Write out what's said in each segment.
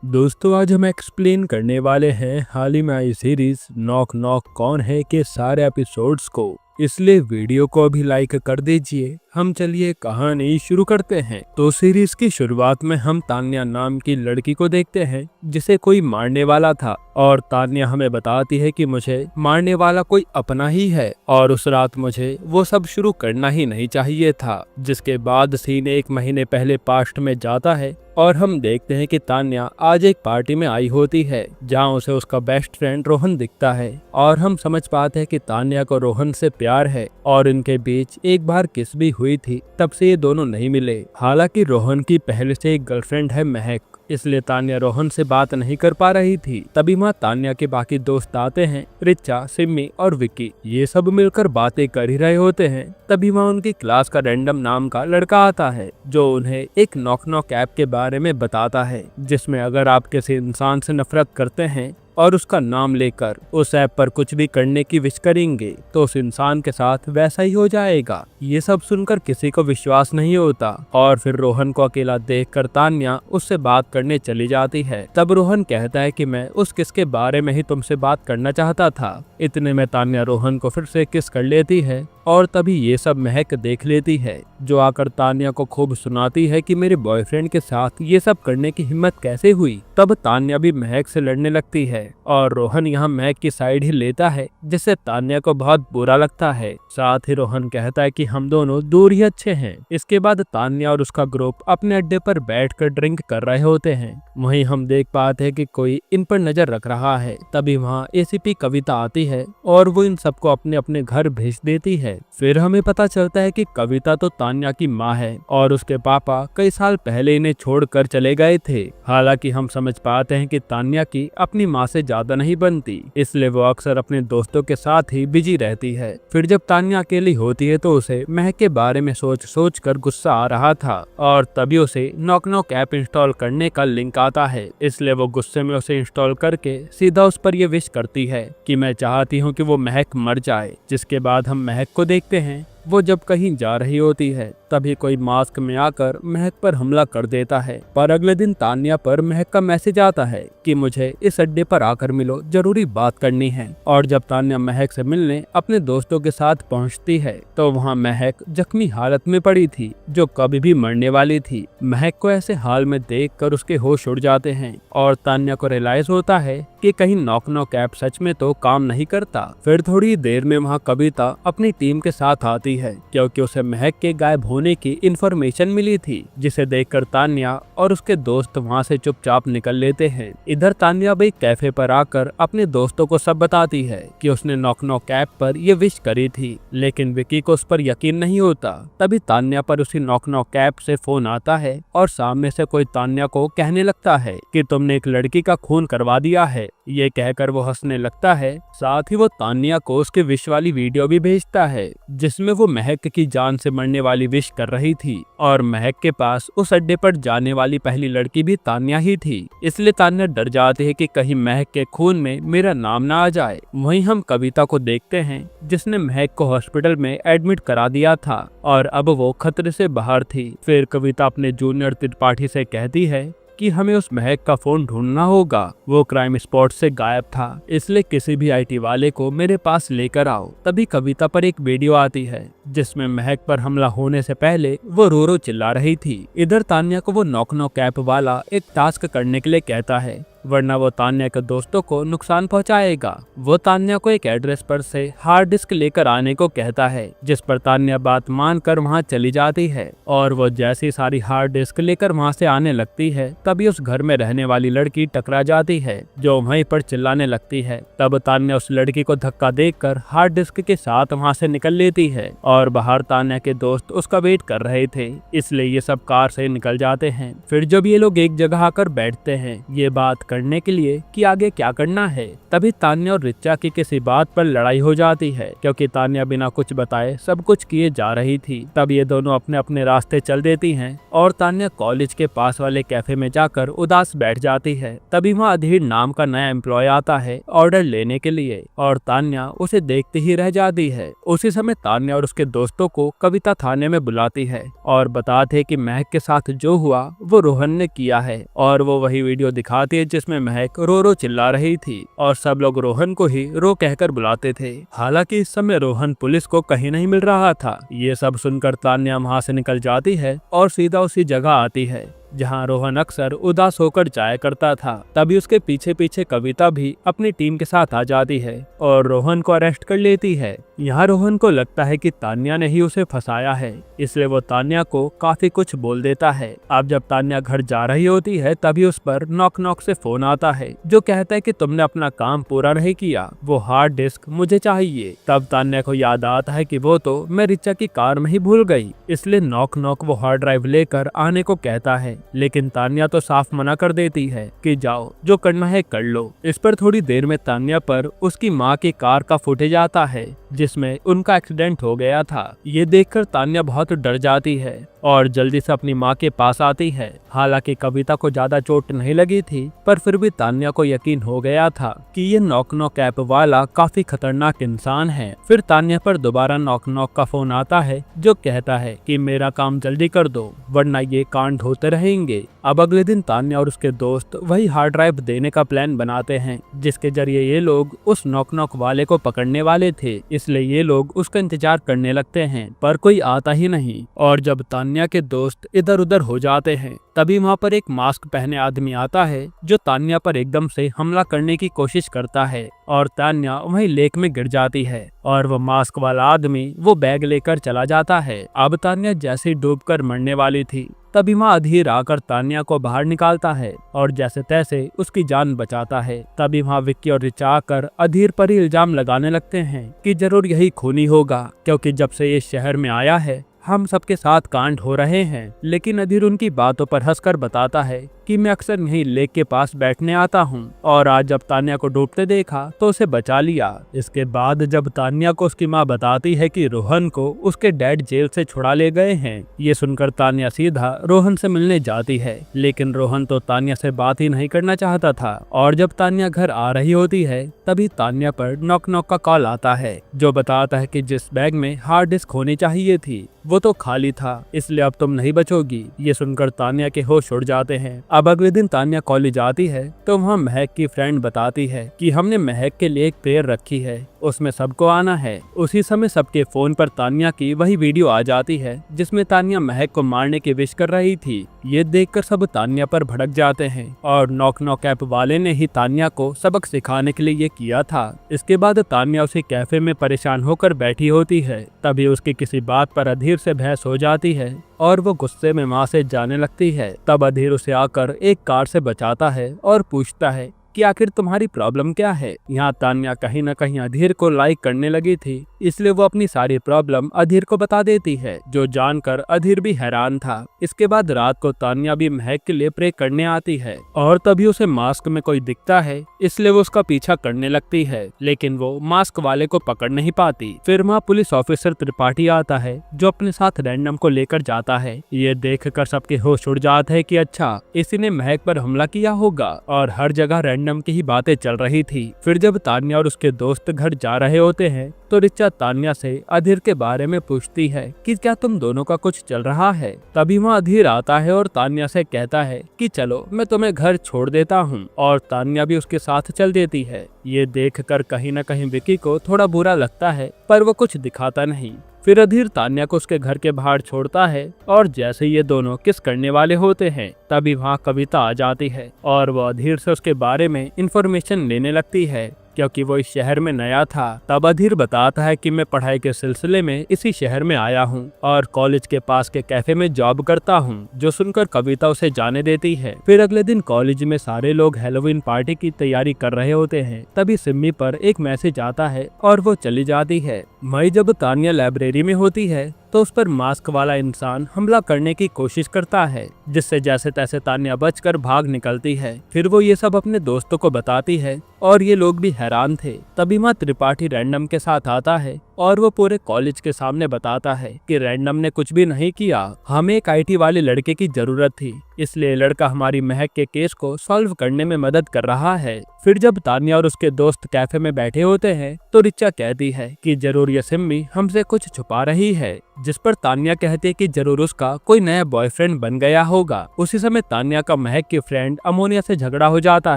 दोस्तों आज हम एक्सप्लेन करने वाले हैं हाल ही में आई सीरीज नॉक नॉक कौन है के सारे एपिसोड्स को, इसलिए वीडियो को अभी लाइक कर दीजिए। हम चलिए कहानी शुरू करते हैं। तो सीरीज की शुरुआत में हम तान्या नाम की लड़की को देखते हैं जिसे कोई मारने वाला था और तान्या हमें बताती है कि मुझे मारने वाला कोई अपना ही है और उस रात मुझे वो सब शुरू करना ही नहीं चाहिए था। जिसके बाद सीन 1 महीने पहले पास्ट में जाता है और हम देखते हैं कि तान्या आज एक पार्टी में आई होती है जहां उसे उसका बेस्ट फ्रेंड रोहन दिखता है और हम समझ पाते हैं कि तान्या को रोहन से प्यार है और इनके बीच एक बार किस भी हुई थी, तब से ये दोनों नहीं मिले। हालांकि रोहन की पहले से एक गर्लफ्रेंड है महक, इसलिए तान्या रोहन से बात नहीं कर पा रही थी। तभी वहाँ तान्या के बाकी दोस्त आते हैं, रिचा, सिम्मी और विक्की। ये सब मिलकर बातें कर ही रहे होते हैं। तभी वहाँ उनकी क्लास का रैंडम नाम का लड़का आता है जो उन्हें एक नॉक नॉक ऐप के बारे में बताता है जिसमें अगर आप किसी इंसान से नफरत करते हैं और उसका नाम लेकर उस ऐप पर कुछ भी करने की विश करेंगे तो उस इंसान के साथ वैसा ही हो जाएगा। ये सब सुनकर किसी को विश्वास नहीं होता और फिर रोहन को अकेला देखकर तान्या उससे बात करने चली जाती है। तब रोहन कहता है कि मैं उस किस के बारे में ही तुमसे बात करना चाहता था। इतने में तान्या रोहन को फिर से किस कर लेती है और तभी ये सब महक देख लेती है जो आकर तान्या को खूब सुनाती है कि मेरे बॉयफ्रेंड के साथ ये सब करने की हिम्मत कैसे हुई। तब तान्या भी महक से लड़ने लगती है और रोहन यहाँ महक की साइड ही लेता है जिससे तान्या को बहुत बुरा लगता है। साथ ही रोहन कहता है कि हम दोनों दूर ही अच्छे हैं। इसके बाद तान्या और उसका ग्रुप अपने अड्डे पर बैठकर ड्रिंक कर रहे होते हैं। वहीं हम देख पाते हैं कि कोई इन पर नजर रख रहा है। तभी वहाँ एसीपी कविता आती है और वो इन सबको अपने अपने घर भेज देती है। फिर हमें पता चलता है कि कविता तो तान्या की माँ है और उसके पापा कई साल पहले इन्हें छोड़कर चले गए थे। हालांकि हम समझ पाते हैं कि तान्या की अपनी माँ से ज्यादा नहीं बनती, इसलिए वो अक्सर अपने दोस्तों के साथ ही बिजी रहती है। फिर जब तान्या अकेली होती है तो उसे महक के बारे में सोच कर गुस्सा आ रहा था और तभी उसे नॉक नॉक ऐप इंस्टॉल करने का लिंक आता है। इसलिए वो गुस्से में उसे इंस्टॉल करके सीधा उस पर ये विश करती है कि मैं चाहती हूँ कि वो महक मर जाए। जिसके बाद हम महक को देखते हैं वो जब कहीं जा रही होती है तभी कोई मास्क में आकर महक पर हमला कर देता है। पर अगले दिन तान्या पर महक का मैसेज आता है कि मुझे इस अड्डे पर आकर मिलो, जरूरी बात करनी है। और जब तान्या महक से मिलने अपने दोस्तों के साथ पहुंचती है तो वहां महक जख्मी हालत में पड़ी थी जो कभी भी मरने वाली थी। महक को ऐसे हाल में देखकर उसके होश उड़ जाते हैं और तान्या को रियलाइज होता है कि कहीं नॉक नॉक ऐप सच में तो काम नहीं करता। फिर थोड़ी देर में वहाँ कविता अपनी टीम के साथ आती है क्योंकि उसे महक के गायब होने की इंफॉर्मेशन मिली थी, जिसे देखकर तान्या और उसके दोस्त वहां से चुपचाप निकल लेते हैं। इधर तान्या भी कैफे पर आकर अपने दोस्तों को सब बताती है कि उसने नॉक नॉक ऐप पर ये विश करी थी, लेकिन विकी को उस पर यकीन नहीं होता। तभी तान्या पर उसी नॉक नॉक ऐप से फोन आता है और सामने से कोई तान्या को कहने लगता है कि तुमने एक लड़की का खून करवा दिया है। ये कहकर वो हंसने लगता है। साथ ही वो तान्या को उसके विश वाली वीडियो भी भेजता है जिसमें वो महक की जान से मरने वाली विश कर रही थी और महक के पास उस अड्डे पर जाने वाली पहली लड़की भी तान्या ही थी। इसलिए तान्या डर जाती है कि कहीं महक के खून में मेरा नाम ना आ जाए। वहीं हम कविता को देखते हैं जिसने महक को हॉस्पिटल में एडमिट करा दिया था और अब वो खतरे से बाहर थी। फिर कविता अपने जूनियर त्रिपाठी से कहती है कि हमें उस महक का फोन ढूंढना होगा, वो क्राइम स्पॉट से गायब था, इसलिए किसी भी आईटी वाले को मेरे पास लेकर आओ। तभी कविता पर एक वीडियो आती है जिसमें महक पर हमला होने से पहले वो रो रो चिल्ला रही थी। इधर तान्या को वो नॉक नॉक ऐप वाला एक टास्क करने के लिए कहता है वरना वो तान्या के दोस्तों को नुकसान पहुंचाएगा। वो तान्या को एक एड्रेस पर से हार्ड डिस्क लेकर आने को कहता है जिस पर तान्या बात मानकर वहां चली जाती है और वो जैसी सारी हार्ड डिस्क लेकर वहां से आने लगती है तभी उस घर में रहने वाली लड़की टकरा जाती है जो वहीं पर चिल्लाने लगती है। तब तान्या उस लड़की को धक्का देकर हार्ड डिस्क के साथ वहां से निकल लेती है और बाहर तान्या के दोस्त उसका वेट कर रहे थे, इसलिए ये सब कार से निकल जाते हैं। फिर जब ये लोग एक जगह आकर बैठते हैं ये बात करने के लिए कि आगे क्या करना है। तभी तान्या और रिचा की किसी बात पर लड़ाई हो जाती है, क्योंकि तान्या बिना कुछ बताए सब कुछ किए जा रही थी। तब ये दोनों अपने अपने रास्ते चल देती हैं और तान्या कॉलेज के पास वाले कैफे में जाकर उदास बैठ जाती है। तभी वहाँ अधीर नाम का नया एम्प्लॉय आता है ऑर्डर लेने के लिए और तान्या उसे देखते ही रह जाती है। उसी समय तान्या और उसके दोस्तों को कविता थाने में बुलाती है और बताते कि महक के साथ जो हुआ वो रोहन ने किया है, और वो वही वीडियो दिखाती है जिसमें महक रो रो चिल्ला रही थी और सब लोग रोहन को ही रो कहकर बुलाते थे। हालांकि इस समय रोहन पुलिस को कहीं नहीं मिल रहा था। ये सब सुनकर तान्या वहां से निकल जाती है और सीधा उसी जगह आती है जहां रोहन अक्सर उदास होकर जाया करता था। तभी उसके पीछे पीछे कविता भी अपनी टीम के साथ आ जाती है और रोहन को अरेस्ट कर लेती है। यहाँ रोहन को लगता है कि तान्या ने ही उसे फंसाया है, इसलिए वो तान्या को काफी कुछ बोल देता है। अब जब तान्या घर जा रही होती है तभी उस पर नॉक नॉक से फोन आता है जो कहता है कि तुमने अपना काम पूरा नहीं किया, वो हार्ड डिस्क मुझे चाहिए। तब तान्या को याद आता है कि वो तो मैं रिचा की कार में ही भूल गई, इसलिए नॉक नॉक वो हार्ड ड्राइव लेकर आने को कहता है। लेकिन तान्या तो साफ मना कर देती है कि जाओ जो करना है कर लो। इस पर थोड़ी देर में तान्या पर उसकी माँ की कार का फुटेज आता है जिसमें उनका एक्सीडेंट हो गया था। ये देखकर तान्या बहुत डर जाती है और जल्दी से अपनी माँ के पास आती है। हालांकि कविता को ज्यादा चोट नहीं लगी थी, पर फिर भी तान्या को यकीन हो गया था कि ये नॉक नॉक ऐप वाला काफी खतरनाक इंसान है। फिर तान्या पर दोबारा नॉक नॉक का फोन आता है जो कहता है कि मेरा काम जल्दी कर दो वरना ये कांड होते रहेंगे। अब अगले दिन तान्या और उसके दोस्त वही हार्ड ड्राइव देने का प्लान बनाते हैं जिसके जरिए ये लोग उस नॉक नॉक वाले को पकड़ने वाले थे, इसलिए ये लोग उसका इंतजार करने लगते हैं पर कोई आता ही नहीं। और जब तान्या के दोस्त इधर उधर हो जाते हैं तभी वहाँ पर एक मास्क पहने आदमी आता है जो तान्या पर एकदम से हमला करने की कोशिश करता है और तान्या वहीं लेक में गिर जाती है और वो मास्क वाला आदमी वो बैग लेकर चला जाता है। अब तान्या जैसे ही डूबकर मरने वाली थी तभी वहाँ अधीर आकर तान्या को बाहर निकालता है और जैसे तैसे उसकी जान बचाता है। तभी वहाँ विक्की और रिचा आकर अधीर पर ही इल्जाम लगाने लगते हैं कि जरूर यही खूनी होगा, क्योंकि जब से ये शहर में आया है हम सबके साथ कांड हो रहे हैं। लेकिन अधीर उनकी बातों पर हंसकर बताता है कि मैं अक्सर यहीं लेक के पास बैठने आता हूँ और आज जब तान्या को डूबते देखा तो उसे बचा लिया। इसके बाद जब तान्या को उसकी माँ बताती है कि रोहन को उसके डैड जेल से छुड़ा ले गए हैं, ये सुनकर तान्या सीधा रोहन से मिलने जाती है। लेकिन रोहन तो तान्या से बात ही नहीं करना चाहता था और जब तान्या घर आ रही होती है तभी तान्या पर नॉक नॉक का कॉल आता है जो बताता है कि जिस बैग में हार्ड डिस्क होनी चाहिए थी वो तो खाली था, इसलिए अब तुम नहीं बचोगी। ये सुनकर तान्या के होश उड़ जाते हैं। अब अगले दिन तान्या कॉलेज आती है तो वहाँ महक की फ्रेंड बताती है कि हमने महक के लिए एक प्रेयर रखी है, उसमें सबको आना है। उसी समय सबके फोन पर तान्या की वही वीडियो आ जाती है जिसमें तान्या महक को मारने की विश कर रही थी। ये देखकर सब तान्या पर भड़क जाते हैं और नॉक नॉक ऐप वाले ने ही तान्या को सबक सिखाने के लिए ये किया था। इसके बाद तान्या उसी कैफे में परेशान होकर बैठी होती है। तभी उसकी किसी बात पर अधीर से बहस हो जाती है और वो गुस्से में वहाँ से जाने लगती है। तब अधीर उसे आकर एक कार से बचाता है और पूछता है कि आखिर तुम्हारी प्रॉब्लम क्या है। यहाँ तान्या कहीं न कहीं अधीर को लाइक करने लगी थी, इसलिए वो अपनी सारी प्रॉब्लम अधीर को बता देती है, जो जानकर अधीर भी हैरान था। इसके बाद रात को तान्या भी महक के लिए प्रे करने आती है और तभी उसे मास्क में कोई दिखता है, इसलिए वो उसका पीछा करने लगती है, लेकिन वो मास्क वाले को पकड़ नहीं पाती। फिर वहाँ पुलिस ऑफिसर त्रिपाठी आता है जो अपने साथ रैंडम को लेकर जाता है। ये देखकर सबके होश उड़ जाते हैं कि अच्छा इसी ने महक पर हमला किया होगा और हर जगह रैंडम की ही बातें चल रही थी। फिर जब तान्या और उसके दोस्त घर जा रहे होते हैं तो रिचा तान्या से अधीर के बारे में पूछती है कि क्या तुम दोनों का कुछ चल रहा है। तभी वहाँ अधीर आता है और तान्या से कहता है कि चलो मैं तुम्हें घर छोड़ देता हूँ, और तान्या भी उसके साथ चल देती है। ये देखकर कहीं न कहीं विकी को थोड़ा बुरा लगता है पर वो कुछ दिखाता नहीं। फिर अधीर तान्या को उसके घर के बाहर छोड़ता है और जैसे ये दोनों किस करने वाले होते हैं तभी वहाँ कविता आ जाती है और वो अधीर से उसके बारे में इंफॉर्मेशन लेने लगती है क्योंकि वो इस शहर में नया था। तब अधीर बताता है कि मैं पढ़ाई के सिलसिले में इसी शहर में आया हूँ और कॉलेज के पास के कैफे में जॉब करता हूँ, जो सुनकर कविता उसे जाने देती है। फिर अगले दिन कॉलेज में सारे लोग हैलोवीन पार्टी की तैयारी कर रहे होते हैं। तभी सिम्मी पर एक मैसेज आता है और वो चली जाती है। मई जब तान्या लाइब्रेरी में होती है तो उस पर मास्क वाला इंसान हमला करने की कोशिश करता है, जिससे जैसे तैसे तान्या बचकर भाग निकलती है। फिर वो ये सब अपने दोस्तों को बताती है और ये लोग भी हैरान थे। तभी माँ त्रिपाठी रैंडम के साथ आता है और वो पूरे कॉलेज के सामने बताता है कि रैंडम ने कुछ भी नहीं किया, हमें एक IT वाले लड़के की जरूरत थी, इसलिए लड़का हमारी महक के केस को सॉल्व करने में मदद कर रहा है। फिर जब तान्या और उसके दोस्त कैफे में बैठे होते हैं तो रिचा कहती है कि जरूर ये सिम्मी हमसे कुछ छुपा रही है, जिस पर तान्या कहती है कि जरूर उसका कोई नया बॉयफ्रेंड बन गया होगा। उसी समय तान्या का महक की फ्रेंड अमोनिया से झगड़ा हो जाता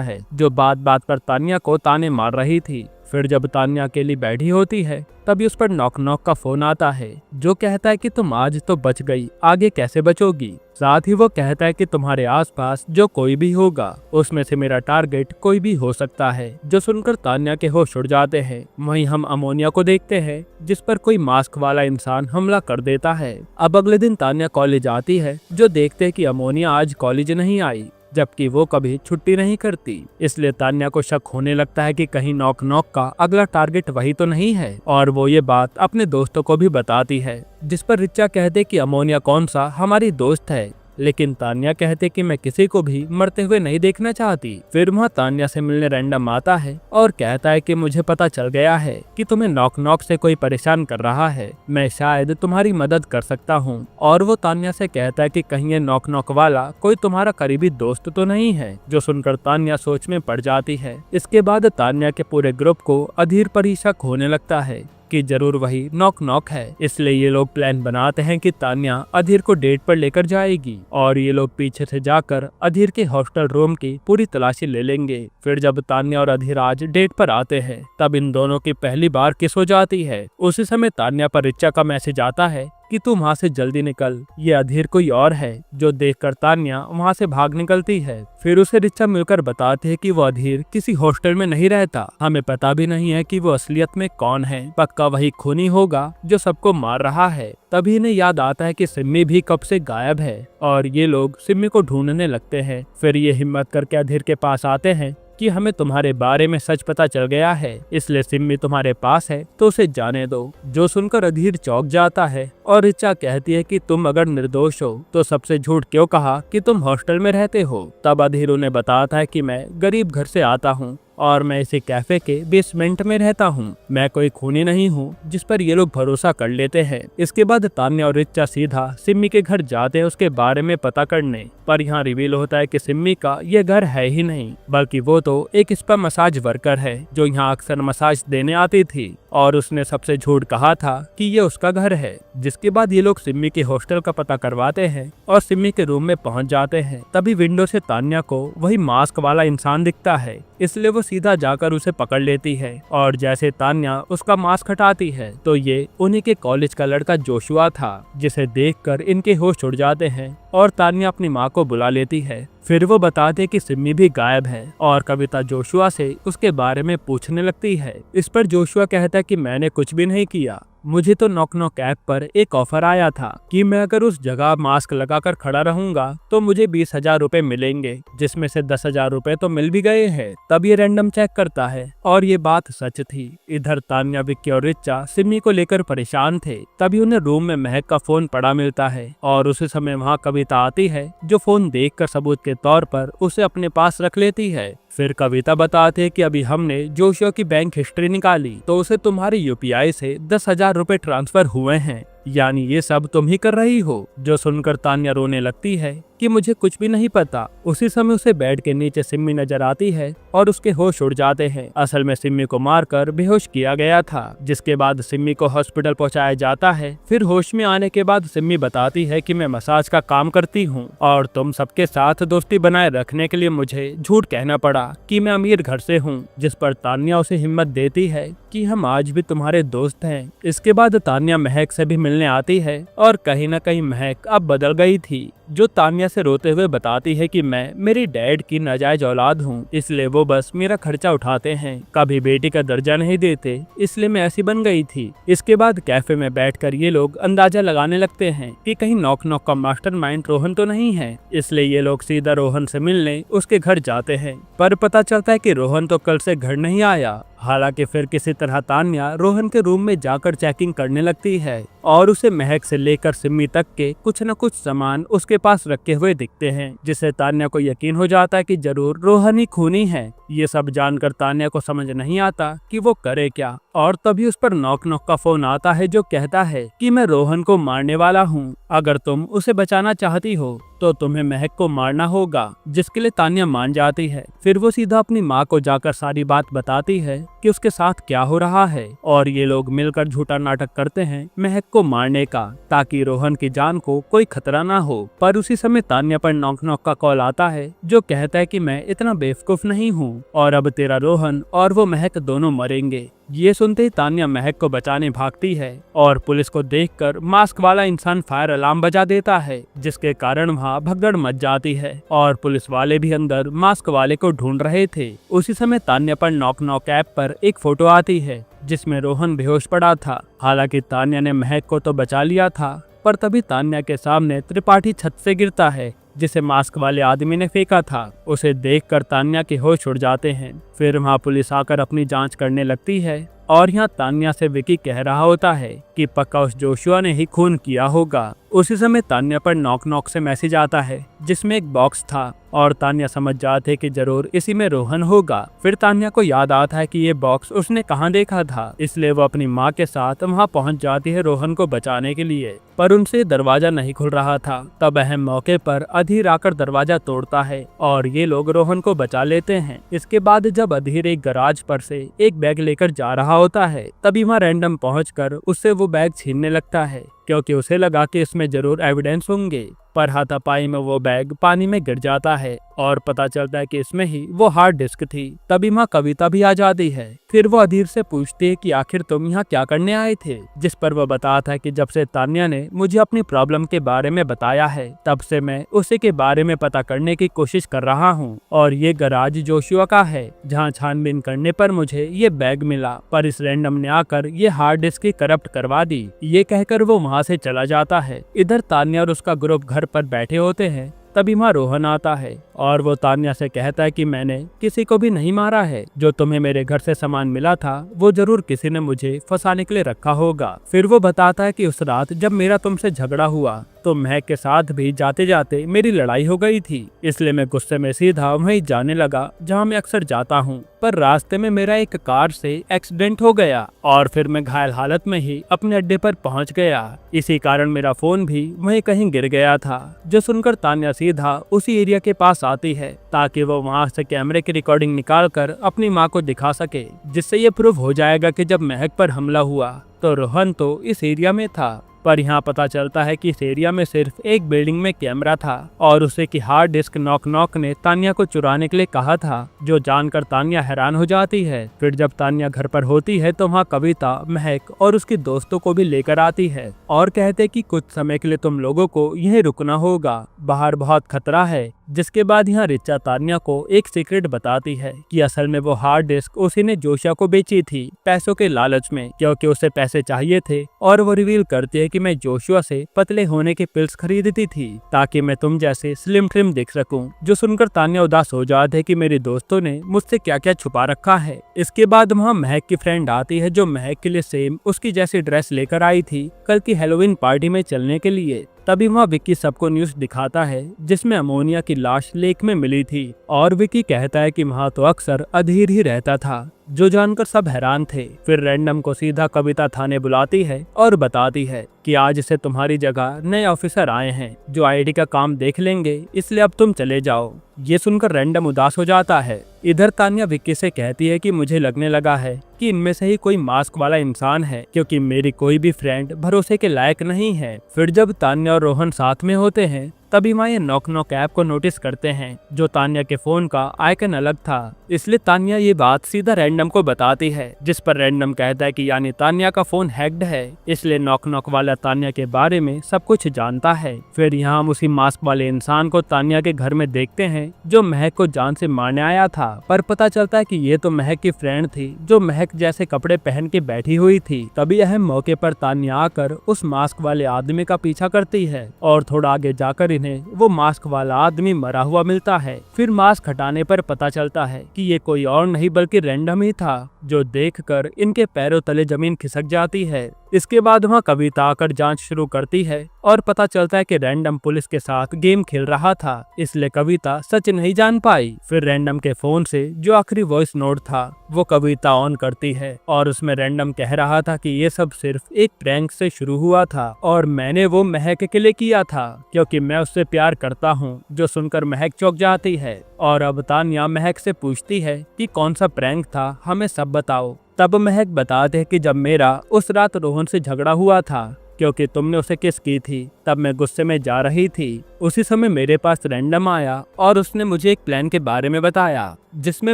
है, जो बात बात पर तान्या को ताने मार रही थी। फिर जब तान्या अकेली बैठी होती है तभी उस पर नॉक नॉक का फोन आता है, जो कहता है कि तुम आज तो बच गई, आगे कैसे बचोगी। साथ ही वो कहता है कि तुम्हारे आसपास जो कोई भी होगा उसमें से मेरा टारगेट कोई भी हो सकता है। जो सुनकर तान्या के होश उड़ जाते हैं। वहीं हम अमोनिया को देखते हैं, जिस पर कोई मास्क वाला इंसान हमला कर देता है। अब अगले दिन तान्या कॉलेज आती है, जो देखते हैं कि अमोनिया आज कॉलेज नहीं आई, जबकि वो कभी छुट्टी नहीं करती। इसलिए तान्या को शक होने लगता है कि कहीं नॉक नॉक का अगला टारगेट वही तो नहीं है, और वो ये बात अपने दोस्तों को भी बताती है। जिस पर रिचा कहते कि अमोनिया कौन सा हमारी दोस्त है, लेकिन तान्या कहते कि मैं किसी को भी मरते हुए नहीं देखना चाहती। फिर वहाँ तान्या से मिलने रैंडम आता है और कहता है कि मुझे पता चल गया है कि तुम्हें नॉक नॉक से कोई परेशान कर रहा है, मैं शायद तुम्हारी मदद कर सकता हूँ। और वो तान्या से कहता है कि कहीं ये नॉक नॉक वाला कोई तुम्हारा करीबी दोस्त तो नहीं है। जो सुनकर तान्या सोच में पड़ जाती है। इसके बाद तान्या के पूरे ग्रुप को अधीर पर ही शक होने लगता है कि जरूर वही नॉक नॉक है। इसलिए ये लोग प्लान बनाते हैं कि तान्या अधीर को डेट पर लेकर जाएगी, और ये लोग पीछे से जाकर अधीर के हॉस्टल रूम की पूरी तलाशी ले लेंगे। फिर जब तान्या और अधीर आज डेट पर आते हैं तब इन दोनों की पहली बार किस हो जाती है। उसी समय तान्या पर रिचा का मैसेज आता है कि तू वहाँ से जल्दी निकल, ये अधीर कोई और है। जो देखकर तान्या वहाँ से भाग निकलती है। फिर उसे रिचा मिलकर बताते हैं कि वो अधीर किसी हॉस्टल में नहीं रहता, हमें पता भी नहीं है कि वो असलियत में कौन है, पक्का वही खूनी होगा जो सबको मार रहा है। तभी इन्हें याद आता है कि सिम्मी भी कब से गायब है, और ये लोग सिम्मी को ढूंढने लगते हैं। फिर ये हिम्मत करके अधीर के पास आते हैं कि हमें तुम्हारे बारे में सच पता चल गया है, इसलिए सिम्मी तुम्हारे पास है तो उसे जाने दो। जो सुनकर अधीर चौंक जाता है और रिचा कहती है कि तुम अगर निर्दोष हो तो सबसे झूठ क्यों कहा कि तुम हॉस्टल में रहते हो। तब अधीर उन्हें बताता है कि मैं गरीब घर से आता हूँ और मैं इसी कैफे के बेसमेंट में रहता हूँ, मैं कोई खूनी नहीं हूँ, जिस पर ये लोग भरोसा कर लेते हैं। इसके बाद तान्या और रिचा सीधा सिम्मी के घर जाते हैं उसके बारे में पता करने, पर यहाँ रिवील होता है कि सिम्मी का ये घर है ही नहीं, बल्कि वो तो एक स्पा मसाज वर्कर है जो यहाँ अक्सर मसाज देने आती थी, और उसने सबसे झूठ कहा था कि ये उसका घर है। जिसके बाद ये लोग सिम्मी के हॉस्टल का पता करवाते हैं और सिम्मी के रूम में पहुंच जाते हैं। तभी विंडो से तान्या को वही मास्क वाला इंसान दिखता है, इसलिए वो सीधा जाकर उसे पकड़ लेती है, और जैसे तान्या उसका मास्क हटाती है तो ये उन्हीं के कॉलेज का लड़का जोशुआ था, जिसे देखकर इनके होश उड़ जाते हैं और तान्या अपनी माँ को बुला लेती है। फिर वो बताते कि सिम्मी भी गायब है, और कविता जोशुआ से उसके बारे में पूछने लगती है। इस पर जोशुआ कहता है कि मैंने कुछ भी नहीं किया, मुझे तो नॉक नॉक ऐप पर एक ऑफर आया था कि मैं अगर उस जगह मास्क लगाकर खड़ा रहूंगा तो मुझे 20,000 रुपए मिलेंगे, जिसमें से 10,000 रुपए तो मिल भी गए हैं। तब ये रैंडम चेक करता है और ये बात सच थी। इधर तान्या, विक्की और रिचा सिम्मी को लेकर परेशान थे। तभी उन्हें रूम में महक का फोन पड़ा मिलता है, और उसी समय वहाँ कविता आती है, जो फोन देखकर सबूत के तौर पर उसे अपने पास रख लेती है। फिर कविता बताते हैं कि अभी हमने जोशुआ की बैंक हिस्ट्री निकाली तो उसे तुम्हारी यूपीआई से 10,000 रुपए ट्रांसफर हुए हैं, यानी ये सब तुम ही कर रही हो। जो सुनकर तान्या रोने लगती है कि मुझे कुछ भी नहीं पता। उसी समय उसे बेड के नीचे सिम्मी नजर आती है और उसके होश उड़ जाते हैं। असल में सिम्मी को मारकर बेहोश किया गया था, जिसके बाद सिम्मी को हॉस्पिटल पहुंचाया जाता है। फिर होश में आने के बाद सिम्मी बताती है कि मैं मसाज का काम करती हूँ और तुम सबके साथ दोस्ती बनाए रखने के लिए मुझे झूठ कहना पड़ा कि मैं अमीर घर से हूँ, जिस पर तान्या उसे हिम्मत देती है कि हम आज भी तुम्हारे दोस्त हैं। इसके बाद तान्या महक से भी मिलने आती है और कहीं न कहीं महक अब बदल गई थी। जो तान्या से रोते हुए बताती है कि मैं मेरी डैड की नाजायज औलाद हूँ, इसलिए वो बस मेरा खर्चा उठाते हैं, कभी बेटी का दर्जा नहीं देते, इसलिए मैं ऐसी बन गई थी। इसके बाद कैफे में बैठकर ये लोग अंदाजा लगाने लगते हैं कि कहीं नॉक नॉक का मास्टरमाइंड रोहन तो नहीं है, इसलिए ये लोग सीधा रोहन से मिलने उसके घर जाते हैं। पर पता चलता है कि रोहन तो कल से घर नहीं आया। हालांकि फिर किसी तरह तान्या रोहन के रूम में जाकर चेकिंग करने लगती है और उसे महक से लेकर सिम्मी तक के कुछ न कुछ सामान उसके पास रखे हुए दिखते हैं, जिससे तान्या को यकीन हो जाता है कि जरूर रोहन ही खूनी है। ये सब जानकर तान्या को समझ नहीं आता कि वो करे क्या, और तभी उस पर नॉक नॉक का फोन आता है जो कहता है कि मैं रोहन को मारने वाला हूँ, अगर तुम उसे बचाना चाहती हो तो तुम्हें महक को मारना होगा, जिसके लिए तान्या मान जाती है। फिर वो सीधा अपनी माँ को जाकर सारी बात बताती है कि उसके साथ क्या हो रहा है, और ये लोग मिलकर झूठा नाटक करते हैं महक को मारने का, ताकि रोहन की जान को कोई खतरा ना हो। पर उसी समय तान्या पर नॉक नॉक का कॉल आता है जो कहता है कि मैं इतना बेवकूफ नहीं हूँ और अब तेरा रोहन और वो महक दोनों मरेंगे। ये सुनते ही तान्या महक को बचाने भागती है और पुलिस को देखकर मास्क वाला इंसान फायर अलार्म बजा देता है, जिसके कारण वहाँ भगदड़ मच जाती है और पुलिस वाले भी अंदर मास्क वाले को ढूंढ रहे थे। उसी समय तान्या पर नॉक नॉक ऐप पर एक फोटो आती है जिसमें रोहन बेहोश पड़ा था। हालांकि तान्या ने महक को तो बचा लिया था, पर तभी तान्या के सामने त्रिपाठी छत से गिरता है जिसे मास्क वाले आदमी ने फेंका था। उसे देखकर तान्या के होश उड़ जाते हैं। फिर वहाँ पुलिस आकर अपनी जांच करने लगती है और यहाँ तान्या से विकी कह रहा होता है कि पक्का उस जोशुआ ने ही खून किया होगा। उसी समय तान्या पर नॉक नॉक से मैसेज आता है जिसमें एक बॉक्स था और तान्या समझ जाते कि जरूर इसी में रोहन होगा। फिर तान्या को याद आता है कि ये बॉक्स उसने कहाँ देखा था, इसलिए वो अपनी माँ के साथ वहाँ पहुँच जाती है रोहन को बचाने के लिए, पर उनसे दरवाजा नहीं खुल रहा था। तब अहम मौके पर अधीर आकर दरवाजा तोड़ता है और ये लोग रोहन को बचा लेते हैं। इसके बाद जब अधीर एक गराज पर से एक बैग लेकर जा रहा होता है, तभी वहाँ रैंडम पहुंचकर उससे वो बैग छीनने लगता है, क्योंकि उसे लगा कि इसमें जरूर एविडेंस होंगे। पर हाथापाई में वो बैग पानी में गिर जाता है और पता चलता है कि इसमें ही वो हार्ड डिस्क थी। तभी माँ कविता भी आ जाती है। फिर वो अधीर से पूछती है कि आखिर तुम यहाँ क्या करने आए थे, जिस पर वो बताता है कि जब से तान्या ने मुझे अपनी प्रॉब्लम के बारे में बताया है, तब से मैं उसी के बारे में पता करने की कोशिश कर रहा हूँ, और ये गराज जोशुआ का है जहाँ छानबीन करने पर मुझे ये बैग मिला, पर इस रैंडम ने आकर ये हार्ड डिस्क की करप्ट करवा दी। ये कहकर वो वहाँ से चला जाता है। इधर तान्या और उसका ग्रुप घर पर बैठे होते हैं। तभी वहाँ रोहन आता है और वो तान्या से कहता है कि मैंने किसी को भी नहीं मारा है, जो तुम्हें मेरे घर से सामान मिला था वो जरूर किसी ने मुझे फंसाने के लिए रखा होगा। फिर वो बताता है कि उस रात जब मेरा तुमसे झगड़ा हुआ तो महक के साथ भी जाते जाते मेरी लड़ाई हो गई थी, इसलिए मैं गुस्से में सीधा वहीं जाने लगा जहाँ मैं अक्सर जाता हूँ। पर रास्ते में मेरा एक कार से एक्सीडेंट हो गया और फिर मैं घायल हालत में ही अपने अड्डे पर पहुँच गया। इसी कारण मेरा फोन भी वहीं कहीं गिर गया था। जो सुनकर तान्या सीधा उसी एरिया के पास आती है ताकि वो वहाँ से कैमरे की रिकॉर्डिंग निकाल कर अपनी माँ को दिखा सके, जिससे ये प्रूव हो जाएगा कि जब महक पर हमला हुआ तो रोहन तो इस एरिया में था। पर यहाँ पता चलता है कि इस एरिया में सिर्फ एक बिल्डिंग में कैमरा था और उसे की हार्ड डिस्क नॉक नॉक ने तान्या को चुराने के लिए कहा था, जो जानकर तान्या हैरान हो जाती है। फिर जब तान्या घर पर होती है तो वहाँ कविता महक और उसके दोस्तों को भी लेकर आती है और कहते कि कुछ समय के लिए तुम लोगों को यहीं रुकना होगा, बाहर बहुत खतरा है। जिसके बाद यहाँ रिचा तान्या को एक सीक्रेट बताती है कि असल में वो हार्ड डिस्क उसी ने जोशिया को बेची थी पैसों के लालच में, क्योंकि उसे पैसे चाहिए थे। और वो रिवील करती है कि मैं जोशुआ से पतले होने के पिल्स खरीदती थी ताकि मैं तुम जैसे स्लिम ट्रिम दिख सकूं। जो सुनकर तान्या उदास हो जाती है कि मेरे दोस्तों ने मुझसे क्या क्या छुपा रखा है। इसके बाद वहाँ महक की फ्रेंड आती है जो महक के लिए सेम उसकी जैसी ड्रेस लेकर आई थी कल की हेलोवीन पार्टी में चलने के लिए। तभी वहाँ विक्की सबको न्यूज़ दिखाता है जिसमें अमोनिया की लाश लेक में मिली थी और विक्की कहता है कि वहाँ तो अक्सर अधीर ही रहता था, जो जानकर सब हैरान थे। फिर रैंडम को सीधा कविता थाने बुलाती है और बताती है कि आज से तुम्हारी जगह नए ऑफिसर आए हैं जो आईडी का काम देख लेंगे, इसलिए अब तुम चले जाओ। ये सुनकर रैंडम उदास हो जाता है। इधर तान्या विक्की से कहती है कि मुझे लगने लगा है कि इनमें से ही कोई मास्क वाला इंसान है, क्योंकि मेरी कोई भी फ्रेंड भरोसे के लायक नहीं है। फिर जब तान्या और रोहन साथ में होते हैं तभी वहाँ ये नॉक नॉक ऐप को नोटिस करते हैं जो तान्या के फोन का आइकन अलग था। इसलिए तान्या ये बात सीधा रैंडम को बताती है, जिस पर रैंडम कहता है कि यानी तान्या का फोन हैक्ड है, इसलिए नॉक नॉक वाला तान्या के बारे में सब कुछ जानता है। फिर यहाँ हम उसी मास्क वाले इंसान को तान्या के घर में देखते हैं जो महक को जान से मारने आया था, पर पता चलता है कि ये तो महक की फ्रेंड थी जो महक जैसे कपड़े पहन के बैठी हुई थी। तभी अहम मौके पर तान्या आकर उस मास्क वाले आदमी का पीछा करती है और थोड़ा आगे जाकर इन्हें वो मास्क वाला आदमी मरा हुआ मिलता है। फिर मास्क हटाने पर पता चलता है कि ये कोई और नहीं बल्कि रैंडम ही था, जो देखकर इनके पैरों तले जमीन खिसक जाती है। इसके बाद वहाँ कविता आकर जांच शुरू करती है और पता चलता है कि रैंडम पुलिस के साथ गेम खेल रहा था, इसलिए कविता सच नहीं जान पाई। फिर रैंडम के फोन से जो आखिरी वॉइस नोट था वो कविता ऑन करती है और उसमें रैंडम कह रहा था कि ये सब सिर्फ एक प्रैंक से शुरू हुआ था और मैंने वो महक के लिए किया था क्योंकि मैं उससे प्यार करता हूँ। जो सुनकर महक चौंक जाती है और अब तान्या महक से पूछती है कि कौन सा प्रैंक था, हमें सब बताओ। तब महक बताते हैं कि जब मेरा उस रात रोहन से झगड़ा हुआ था क्योंकि तुमने उसे किस की थी, तब मैं गुस्से में जा रही थी। उसी समय मेरे पास रैंडम आया और उसने मुझे एक प्लान के बारे में बताया जिसमें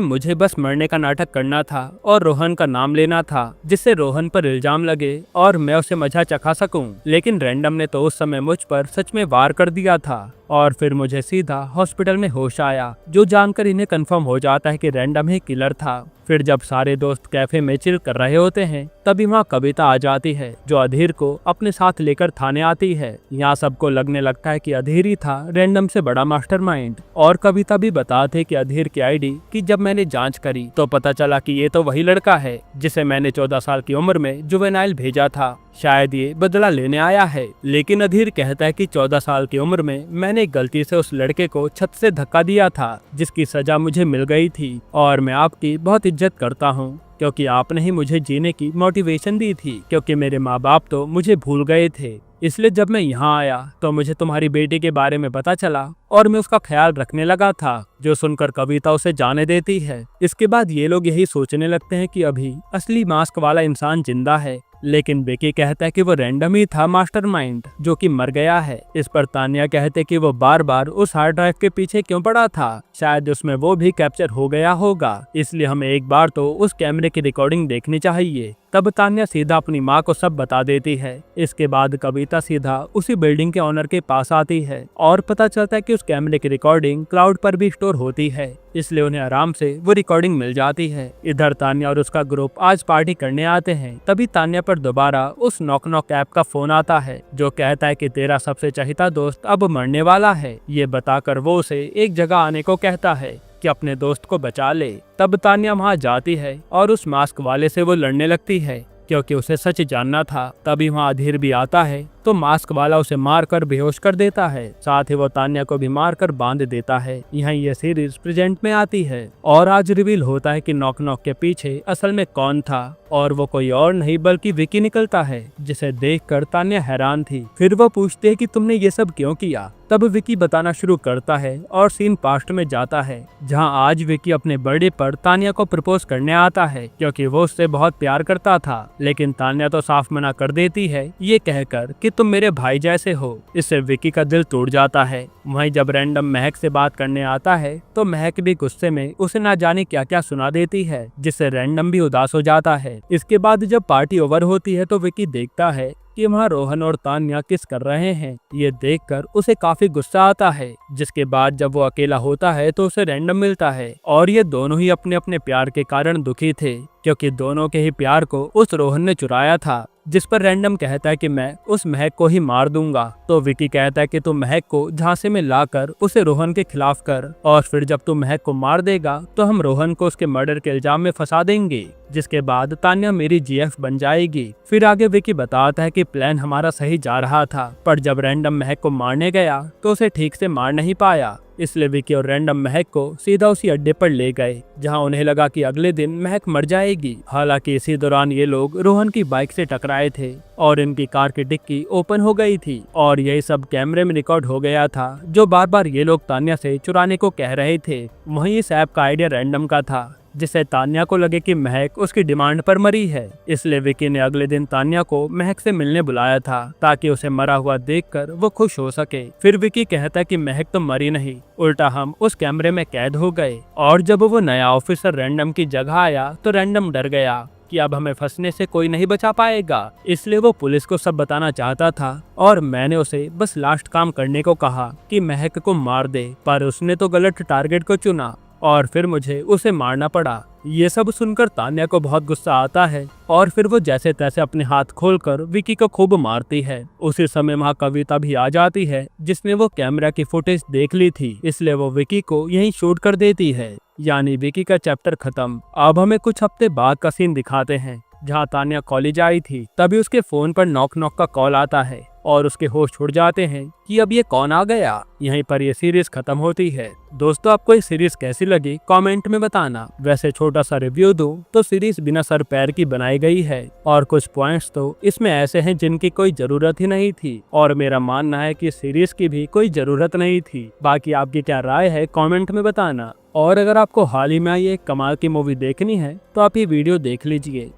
मुझे बस मरने का नाटक करना था और रोहन का नाम लेना था जिससे रोहन पर इल्जाम लगे और मैं उसे मजा चखा सकूं। लेकिन रैंडम ने तो उस समय मुझ पर सच में वार कर दिया था और फिर मुझे सीधा हॉस्पिटल में होश आया, जो जानकर इन्हें कंफर्म हो जाता है कि रैंडम ही किलर था। फिर जब सारे दोस्त कैफे में चिल कर रहे होते हैं तभी वहाँ कविता आ जाती है जो अधीर को अपने साथ लेकर थाने आती है। यहाँ सबको लगने लगता है कि अधीर ही था रैंडम से बड़ा मास्टरमाइंड और कविता भी बताते कि अधीर की आईडी कि जब मैंने जांच करी तो पता चला कि ये तो वही लड़का है जिसे मैंने 14 साल की उम्र में जुवेनाइल भेजा था, शायद ये बदला लेने आया है। लेकिन अधीर कहता है कि 14 साल की उम्र में मैंने गलती से उस लड़के को छत से धक्का दिया था जिसकी सजा मुझे मिल गई थी और मैं आपकी बहुत इज्जत करता हूँ क्योंकि आपने ही मुझे जीने की मोटिवेशन दी थी क्योंकि मेरे माँ बाप तो मुझे भूल गए थे। इसलिए जब मैं यहाँ आया तो मुझे तुम्हारी बेटी के बारे में पता चला और मैं उसका ख्याल रखने लगा था। जो सुनकर कविता उसे जाने देती है। इसके बाद ये लोग यही सोचने लगते हैं कि अभी असली मास्क वाला इंसान जिंदा है, लेकिन बेकी कहता है कि वो रैंडम ही था मास्टरमाइंड जो कि मर गया है। इस पर तान्या कहते कि वो बार बार उस हार्ड ड्राइव के पीछे क्यों पड़ा था, शायद उसमें वो भी कैप्चर हो गया होगा, इसलिए हमें एक बार तो उस कैमरे की रिकॉर्डिंग देखनी चाहिए। तब तान्या सीधा अपनी माँ को सब बता देती है। इसके बाद कविता सीधा उसी बिल्डिंग के ओनर के पास आती है और पता चलता है कि उस कैमरे की रिकॉर्डिंग क्लाउड पर भी स्टोर होती है, इसलिए उन्हें आराम से वो रिकॉर्डिंग मिल जाती है। इधर तान्या और उसका ग्रुप आज पार्टी करने आते हैं। तभी तान्या पर दोबारा उस नॉक नॉक ऐप का फोन आता है जो कहता है कि तेरा सबसे चहेता दोस्त अब मरने वाला है। ये बताकर वो उसे एक जगह आने को कहता है कि अपने दोस्त को बचा ले। तब तान्या वहाँ जाती है और उस मास्क वाले से वो लड़ने लगती है क्योंकि उसे सच जानना था। तभी वहाँ अधीर भी आता है तो मास्क वाला उसे मारकर बेहोश कर देता है, साथ ही वो तान्या को भी मारकर बांध देता है। यहाँ ये सीरीज प्रेजेंट में आती है और आज रिवील होता है कि नॉक नॉक के पीछे असल में कौन था और वो कोई और नहीं बल्कि विकी निकलता है, जिसे देखकर तान्या हैरान थी। फिर वो पूछते है कि तुमने ये सब क्यों किया। तब विकी बताना शुरू करता है और सीन पास्ट में जाता है जहाँ आज विकी अपने बर्थडे पर तान्या को प्रपोज करने आता है क्योंकि वो उससे बहुत प्यार करता था, लेकिन तान्या तो साफ मना कर देती है ये कहकर कि तुम मेरे भाई जैसे हो। इससे विकी का दिल टूट जाता है। वहीं जब रैंडम महक से बात करने आता है तो महक भी गुस्से में उसे ना जाने क्या क्या सुना देती है, जिससे रैंडम भी उदास हो जाता है। इसके बाद जब पार्टी ओवर होती है तो विकी देखता है कि वहाँ रोहन और तान्या किस कर रहे हैं। ये देखकर उसे काफी गुस्सा आता है। जिसके बाद जब वो अकेला होता है तो उसे रैंडम मिलता है और ये दोनों ही अपने अपने प्यार के कारण दुखी थे क्योंकि दोनों के ही प्यार को उस रोहन ने चुराया था। जिस पर रैंडम कहता है कि मैं उस महक को ही मार दूंगा। तो विकी कहता है कि तू महक को झांसे में लाकर उसे रोहन के खिलाफ कर और फिर जब तू महक को मार देगा तो हम रोहन को उसके मर्डर के इल्जाम में फंसा देंगे, जिसके बाद तान्या मेरी जीएफ बन जाएगी। फिर आगे विकी बताता है कि प्लान हमारा सही जा रहा था, पर जब रैंडम महक को मारने गया तो उसे ठीक से मार नहीं पाया, इसलिए विकी और रैंडम महक को सीधा उसी अड्डे पर ले गए जहां उन्हें लगा कि अगले दिन महक मर जाएगी। हालांकि इसी दौरान ये लोग रोहन की बाइक से टकराए थे और इनकी कार की डिक्की ओपन हो गई थी और यही सब कैमरे में रिकॉर्ड हो गया था जो बार बार ये लोग तान्या से चुराने को कह रहे थे। वहीं इस ऐप का आइडिया रैंडम का था जिससे तान्या को लगे कि महक उसकी डिमांड पर मरी है। इसलिए विकी ने अगले दिन तान्या को महक से मिलने बुलाया था ताकि उसे मरा हुआ देखकर वो खुश हो सके। फिर विकी कहता है कि महक तो मरी नहीं, उल्टा हम उस कैमरे में कैद हो गए। और जब वो नया ऑफिसर रैंडम की जगह आया तो रैंडम डर गया कि अब हमें फंसने से कोई नहीं बचा पाएगा। इसलिए वो पुलिस को सब बताना चाहता था और मैंने उसे बस लास्ट काम करने को कहा कि महक को मार दे, पर उसने तो गलत टारगेट को चुना और फिर मुझे उसे मारना पड़ा। ये सब सुनकर तान्या को बहुत गुस्सा आता है और फिर वो जैसे तैसे अपने हाथ खोलकर विकी को खूब मारती है। उसी समय वहाँ कविता भी आ जाती है जिसने वो कैमरा की फुटेज देख ली थी, इसलिए वो विकी को यहीं शूट कर देती है। यानी विकी का चैप्टर खत्म। अब हमें कुछ हफ्ते बाद का सीन दिखाते हैं जहाँ तान्या कॉलेज आई थी। तभी उसके फोन पर नॉक नॉक का कॉल आता है और उसके होश उड़ जाते हैं कि अब ये कौन आ गया। यहीं पर ये सीरीज खत्म होती है। दोस्तों, आपको ये सीरीज कैसी लगी कमेंट में बताना। वैसे छोटा सा रिव्यू दूं तो सीरीज बिना सर पैर की बनाई गई है और कुछ पॉइंट्स तो इसमें ऐसे हैं जिनकी कोई जरूरत ही नहीं थी और मेरा मानना है कि सीरीज की भी कोई जरूरत नहीं थी। बाकी आपकी क्या राय है कमेंट में बताना। और अगर आपको हाल ही में ये कमाल की मूवी देखनी है तो आप ये वीडियो देख लीजिए।